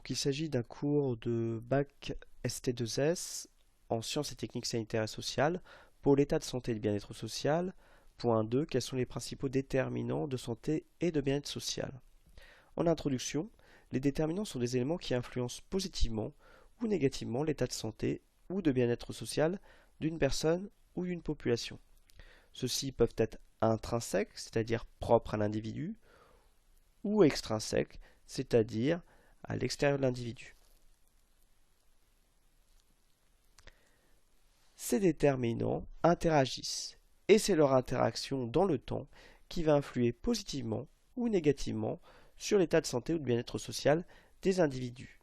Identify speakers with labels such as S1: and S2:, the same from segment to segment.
S1: Donc il s'agit d'un cours de bac ST2S en sciences et techniques sanitaires et sociales pour l'état de santé et de bien-être social. Point 2. Quels sont les principaux déterminants de santé et de bien-être social? En introduction, les déterminants sont des éléments qui influencent positivement ou négativement l'état de santé ou de bien-être social d'une personne ou d'une population. Ceux-ci peuvent être intrinsèques, c'est-à-dire propres à l'individu, ou extrinsèques, c'est-à-dire à l'extérieur de l'individu. Ces déterminants interagissent, et c'est leur interaction dans le temps qui va influer positivement ou négativement sur l'état de santé ou de bien-être social des individus.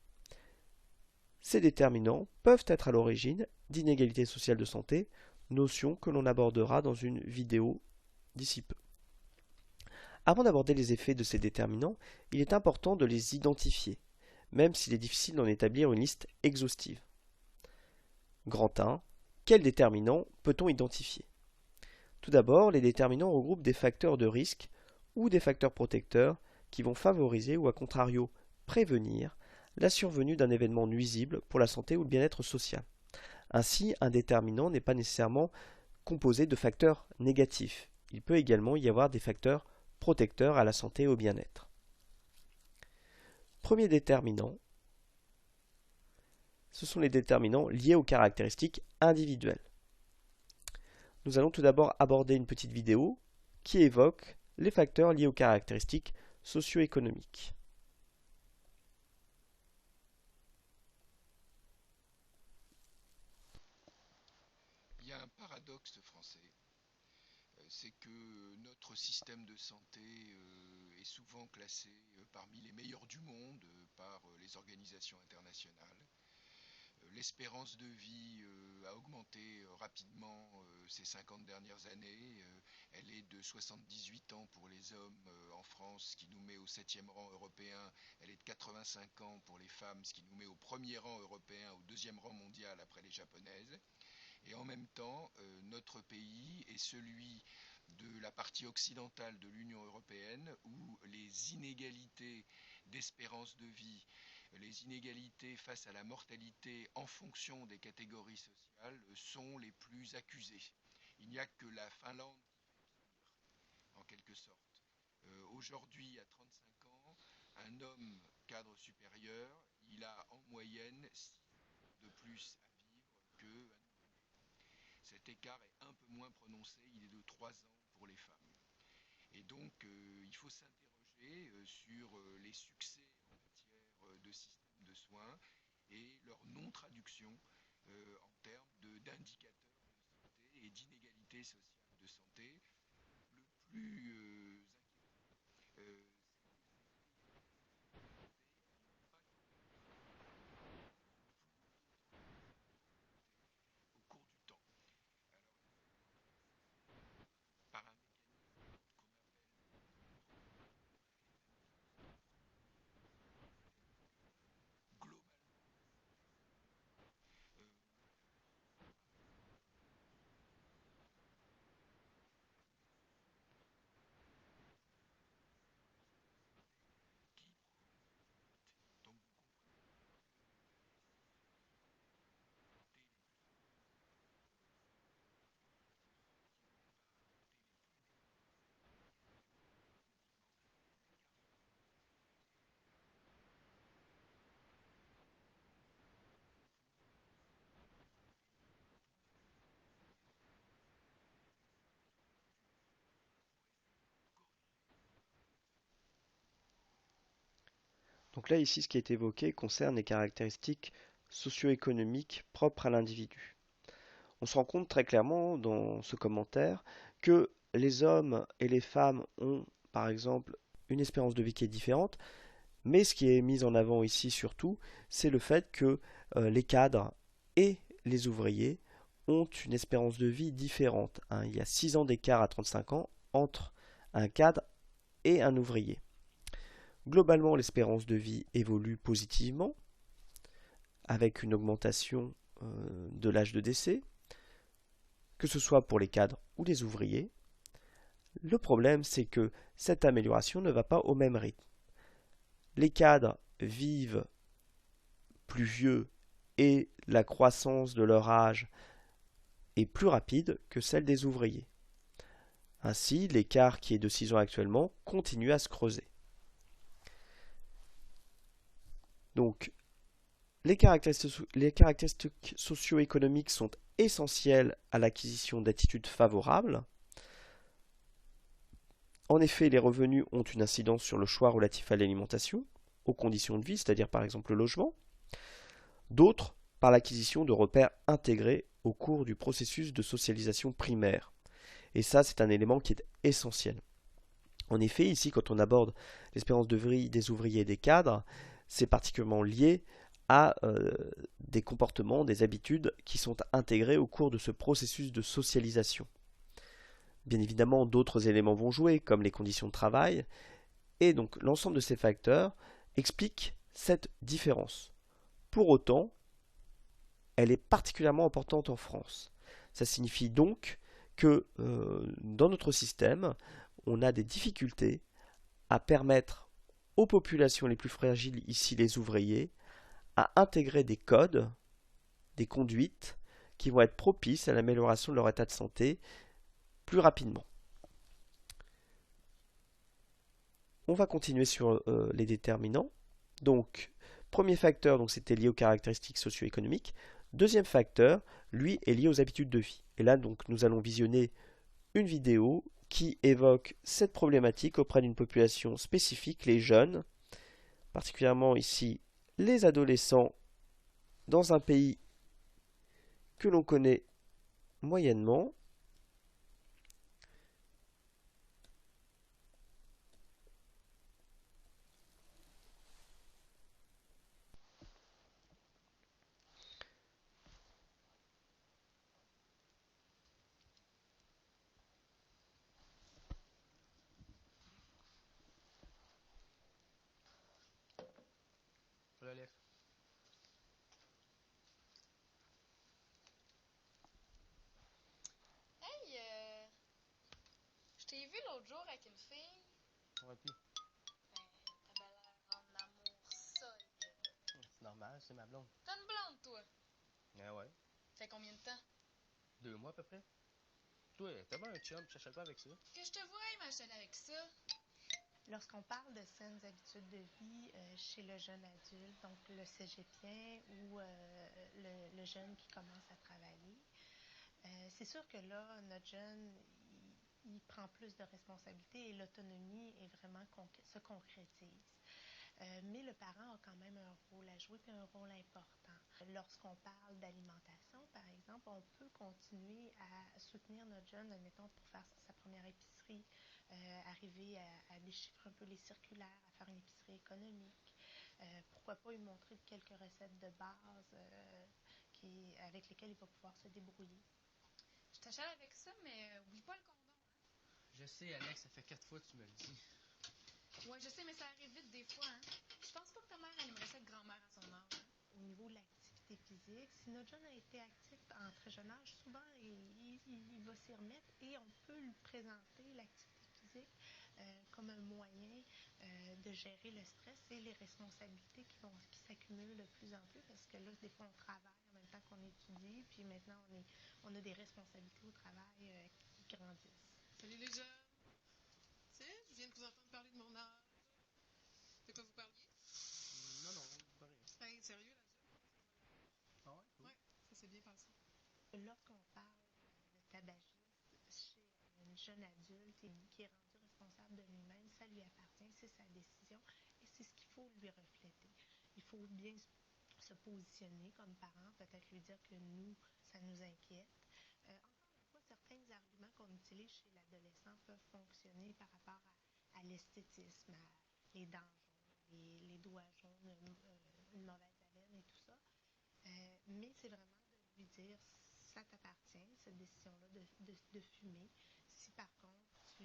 S1: Ces déterminants peuvent être à l'origine d'inégalités sociales de santé, notion que l'on abordera dans une vidéo d'ici peu. Avant d'aborder les effets de ces déterminants, il est important de les identifier, même s'il est difficile d'en établir une liste exhaustive. Grand 1. Quels déterminants peut-on identifier? Tout d'abord, les déterminants regroupent des facteurs de risque ou des facteurs protecteurs qui vont favoriser ou à contrario prévenir la survenue d'un événement nuisible pour la santé ou le bien-être social. Ainsi, un déterminant n'est pas nécessairement composé de facteurs négatifs. Il peut également y avoir des facteurs protecteurs à la santé et au bien-être. Premier déterminant, ce sont les déterminants liés aux caractéristiques individuelles. Nous allons tout d'abord aborder une petite vidéo qui évoque les facteurs liés aux caractéristiques socio-économiques.
S2: Il y a un paradoxe français, c'est que notre système de santé est souvent classé parmi les meilleurs du monde par les organisations internationales. L'espérance de vie a augmenté rapidement ces 50 dernières années. Elle est de 78 ans pour les hommes en France, ce qui nous met au 7e rang européen. Elle est de 85 ans pour les femmes, ce qui nous met au premier rang européen, au 2e rang mondial après les japonaises. Et en même temps, notre pays est celui de la partie occidentale de l'Union européenne où les inégalités d'espérance de vie, les inégalités face à la mortalité en fonction des catégories sociales sont les plus accusées. Il n'y a que la Finlande en quelque sorte. Aujourd'hui, à 35 ans, un homme cadre supérieur, il a en moyenne 6 ans de plus à vivre qu'un cet écart est un peu moins prononcé, il est de 3 ans pour les femmes. Et donc, il faut s'interroger sur les succès en matière de système de soins et leur non-traduction en termes d'indicateurs de santé et d'inégalités sociales de santé. Le plus inquiétant, c'est que ces inégalités de santé n'ont pas au cours du temps. Alors, par un mécanisme qu'on appelle globalement, qui donc vous comprenez
S1: Donc là, ici, ce qui est évoqué concerne les caractéristiques socio-économiques propres à l'individu. On se rend compte très clairement dans ce commentaire que les hommes et les femmes ont, par exemple, une espérance de vie qui est différente, mais ce qui est mis en avant ici surtout, c'est le fait que les cadres et les ouvriers ont une espérance de vie différente, hein. Il y a 6 ans d'écart à 35 ans entre un cadre et un ouvrier. Globalement, l'espérance de vie évolue positivement, avec une augmentation de l'âge de décès, que ce soit pour les cadres ou les ouvriers. Le problème, c'est que cette amélioration ne va pas au même rythme. Les cadres vivent plus vieux et la croissance de leur âge est plus rapide que celle des ouvriers. Ainsi, l'écart qui est de 6 ans actuellement continue à se creuser. Donc, les caractéristiques socio-économiques sont essentielles à l'acquisition d'attitudes favorables. En effet, les revenus ont une incidence sur le choix relatif à l'alimentation, aux conditions de vie, c'est-à-dire par exemple le logement. D'autres, par l'acquisition de repères intégrés au cours du processus de socialisation primaire. Et ça, c'est un élément qui est essentiel. En effet, ici, quand on aborde l'espérance de vie des ouvriers et des cadres, c'est particulièrement lié à des comportements, des habitudes qui sont intégrés au cours de ce processus de socialisation. Bien évidemment, d'autres éléments vont jouer, comme les conditions de travail, et donc l'ensemble de ces facteurs explique cette différence. Pour autant, elle est particulièrement importante en France. Ça signifie donc que dans notre système, on a des difficultés à permettre aux populations les plus fragiles, ici les ouvriers, à intégrer des codes, des conduites qui vont être propices à l'amélioration de leur état de santé plus rapidement. On va continuer sur les déterminants. Donc, premier facteur, donc c'était lié aux caractéristiques socio-économiques. Deuxième facteur, lui, est lié aux habitudes de vie. Et là, donc, nous allons visionner une vidéo qui évoque cette problématique auprès d'une population spécifique, les jeunes, particulièrement ici les adolescents, dans un pays que l'on connaît moyennement.
S3: Relève.
S4: Hey, je t'ai vu l'autre jour avec une fille.
S3: Ouais, puis,
S4: T'avais l'air en amour solide.
S3: c'est normal, c'est ma blonde.
S4: T'as une blonde, toi.
S3: Ah ouais,
S4: Fait combien de temps?
S3: 2 mois à peu près. Toi, t'as pas un chum, tu cherches quoi avec ça?
S4: Que je te vois m'acheter avec ça.
S5: Lorsqu'on parle de saines habitudes de vie chez le jeune adulte, donc le cégepien ou le jeune qui commence à travailler, c'est sûr que là, notre jeune, il prend plus de responsabilités et l'autonomie est vraiment se concrétise. Mais le parent a quand même un rôle à jouer et un rôle important. Lorsqu'on parle d'alimentation, par exemple, on peut continuer à soutenir notre jeune, admettons, pour faire sa première épicerie, arriver à déchiffrer un peu les circulaires, à faire une épicerie économique. Pourquoi pas lui montrer quelques recettes de base avec lesquelles il va pouvoir se débrouiller.
S4: Je t'achète avec ça, mais oublie pas le condom.
S3: Je sais, Alex, ça fait 4 fois que tu me le dis.
S4: Ouais, je sais, mais ça arrive vite des fois. Hein. Je pense pas que ta mère aimerait ça de grand-mère à son âge.
S5: Au niveau de l'activité physique, si notre jeune a été actif en très jeune âge, souvent il va s'y remettre et on peut lui présenter l'activité physique comme un moyen de gérer le stress et les responsabilités qui s'accumulent de plus en plus parce que là, des fois, on travaille en même temps qu'on étudie, puis maintenant, on a des responsabilités au travail qui grandissent.
S6: Salut les jeunes! Tu sais, je viens de vous entendre parler de mon âge. De quoi vous parliez?
S3: Non, non, pas rien.
S6: Hey, sérieux, la job?
S3: Ah ouais, cool.
S6: Ouais, ça s'est bien passé.
S5: Lorsqu'on parle de tabagisme chez un jeune adulte et qui est rendu responsable de lui-même, ça lui appartient, c'est sa décision et c'est ce qu'il faut lui refléter. Il faut bien se positionner comme parent, peut-être lui dire que nous, ça nous inquiète. Encore une fois, certains arguments qu'on utilise chez l'adolescent peuvent fonctionner par rapport à l'esthétisme, à les dents jaunes, les doigts jaunes, une mauvaise haleine et tout ça. Mais c'est vraiment de lui dire ça t'appartient, cette décision-là de fumer. Si par contre tu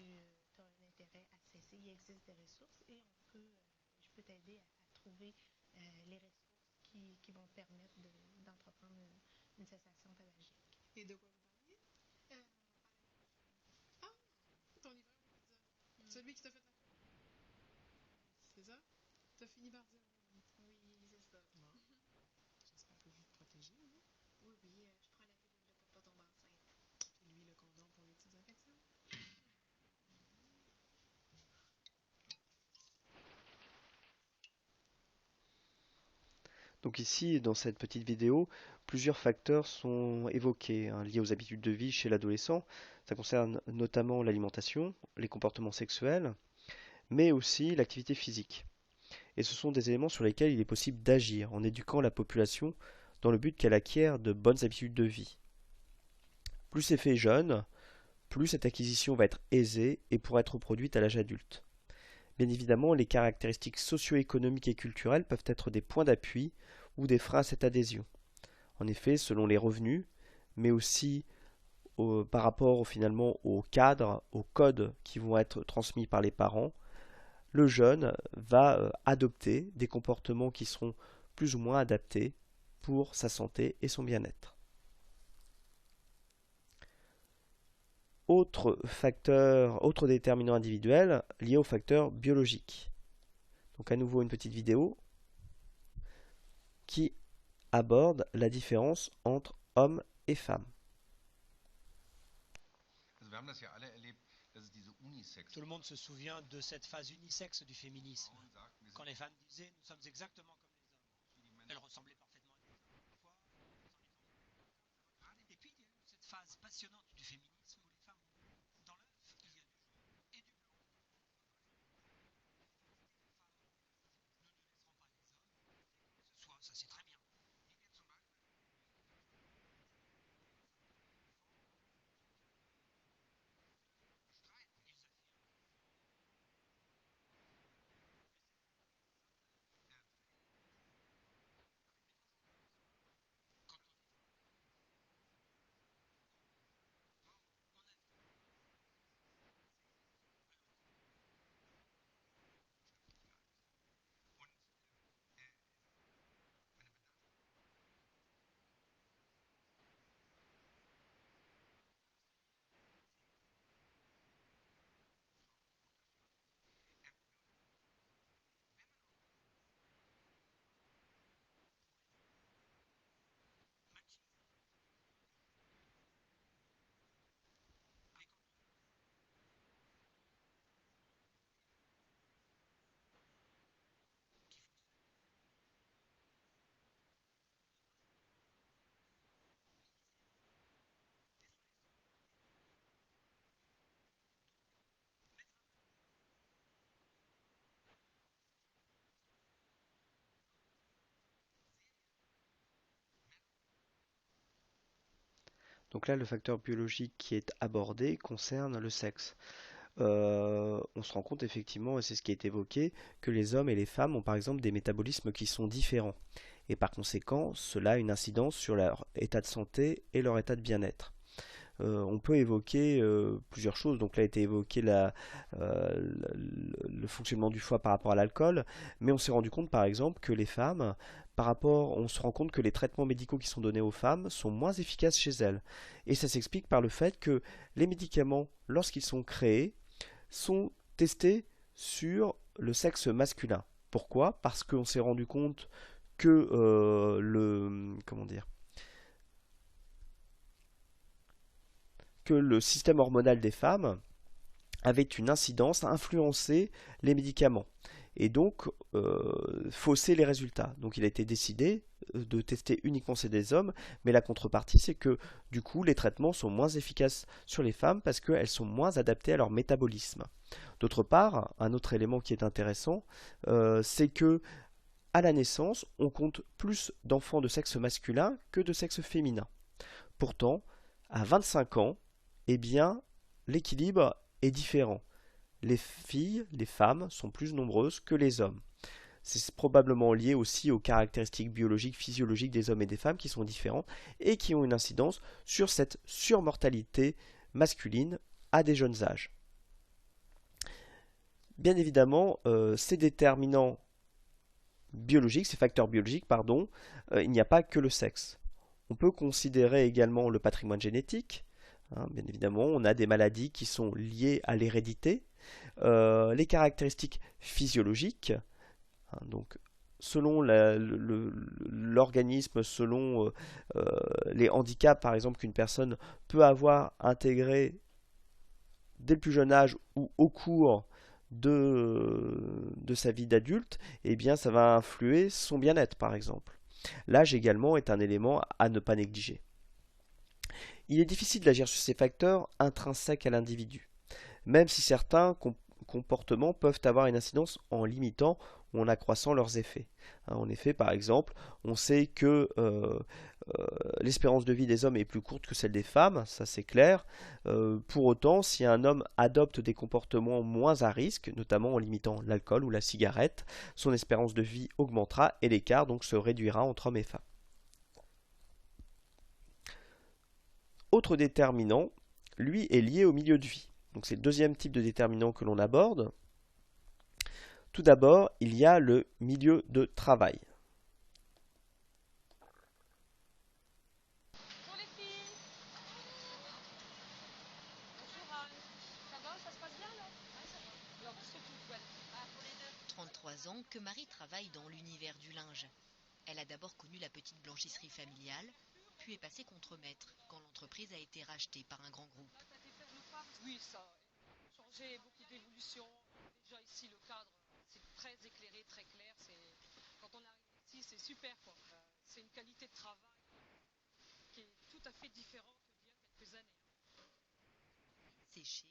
S5: as un intérêt à cesser, il existe des ressources et je peux t'aider à trouver les ressources qui vont te permettre d'entreprendre une cessation tabagique.
S6: Et de quoi vous parliez? Ah, ton livre d'épisode. Celui qui t'a fait la cour. C'est ça? T'as fini par dire.
S4: Oui, c'est ça.
S6: Bon.
S1: Donc ici, dans cette petite vidéo, plusieurs facteurs sont évoqués, hein, liés aux habitudes de vie chez l'adolescent. Ça concerne notamment l'alimentation, les comportements sexuels, mais aussi l'activité physique. Et ce sont des éléments sur lesquels il est possible d'agir en éduquant la population dans le but qu'elle acquiert de bonnes habitudes de vie. Plus c'est fait jeune, plus cette acquisition va être aisée et pourra être reproduite à l'âge adulte. Bien évidemment, les caractéristiques socio-économiques et culturelles peuvent être des points d'appui ou des freins à cette adhésion. En effet, selon les revenus, mais aussi par rapport finalement au cadre, aux codes qui vont être transmis par les parents, le jeune va adopter des comportements qui seront plus ou moins adaptés pour sa santé et son bien-être. Autre facteur, autre déterminant individuel lié au facteur biologique. Donc à nouveau une petite vidéo qui aborde la différence entre hommes et femmes.
S7: Tout le monde se souvient de cette phase unisexe du féminisme, quand les femmes disaient « nous sommes exactement comme les hommes ». Elles ressemblaient parfaitement à des hommes. Et puis il y a eu cette phase passionnante du féminisme où les femmes ont dans l'œuf, il y a du jaune et du blanc. Nous ne laisserons pas les hommes, ce soit, ça c'est très bien.
S1: Donc là, le facteur biologique qui est abordé concerne le sexe. On se rend compte effectivement, et c'est ce qui est évoqué, que les hommes et les femmes ont par exemple des métabolismes qui sont différents. Et par conséquent, cela a une incidence sur leur état de santé et leur état de bien-être. On peut évoquer plusieurs choses. Donc là a été évoqué le fonctionnement du foie par rapport à l'alcool, mais on s'est rendu compte par exemple que les femmes, on se rend compte que les traitements médicaux qui sont donnés aux femmes sont moins efficaces chez elles. Et ça s'explique par le fait que les médicaments, lorsqu'ils sont créés, sont testés sur le sexe masculin. Pourquoi? Parce qu'on s'est rendu compte que que le système hormonal des femmes avait une incidence à influencer les médicaments et donc fausser les résultats. Donc il a été décidé de tester uniquement chez des hommes, mais la contrepartie c'est que du coup les traitements sont moins efficaces sur les femmes parce qu'elles sont moins adaptées à leur métabolisme. D'autre part, un autre élément qui est intéressant, c'est que à la naissance, on compte plus d'enfants de sexe masculin que de sexe féminin. Pourtant, à 25 ans, eh bien, l'équilibre est différent. Les filles, les femmes, sont plus nombreuses que les hommes. C'est probablement lié aussi aux caractéristiques biologiques, physiologiques des hommes et des femmes qui sont différentes et qui ont une incidence sur cette surmortalité masculine à des jeunes âges. Bien évidemment, ces déterminants biologiques, ces facteurs biologiques, pardon, il n'y a pas que le sexe. On peut considérer également le patrimoine génétique. Bien évidemment, on a des maladies qui sont liées à l'hérédité, les caractéristiques physiologiques, donc selon l'organisme, selon les handicaps par exemple qu'une personne peut avoir intégrés dès le plus jeune âge ou au cours de sa vie d'adulte, eh bien ça va influer son bien-être par exemple. L'âge également est un élément à ne pas négliger. Il est difficile d'agir sur ces facteurs intrinsèques à l'individu, même si certains comportements peuvent avoir une incidence en limitant ou en accroissant leurs effets. En effet, par exemple, on sait que l'espérance de vie des hommes est plus courte que celle des femmes, ça c'est clair. Pour autant, si un homme adopte des comportements moins à risque, notamment en limitant l'alcool ou la cigarette, son espérance de vie augmentera et l'écart donc se réduira entre hommes et femmes. Autre déterminant, lui, est lié au milieu de vie. Donc c'est le deuxième type de déterminant que l'on aborde. Tout d'abord, il y a le milieu de travail.
S8: Bonjour les filles. Bonjour Anne. Ça va, ça se passe bien là? Ouais, ça va. Alors, qu'est-ce que tu me souhaites? Ah, pour les deux.
S9: 33 ans que Marie travaille dans l'univers du linge. Elle a d'abord connu la petite blanchisserie familiale, puis est passée contremaître quand l'entreprise a été rachetée par un grand groupe.
S8: Ça t'est fait le pas? Oui, ça a changé, beaucoup d'évolutions. Déjà ici, le cadre, c'est très éclairé, très clair. Quand on arrive ici, c'est super quoi. C'est une qualité de travail qui est tout à fait différente d'il y a quelques années.
S9: Sécher,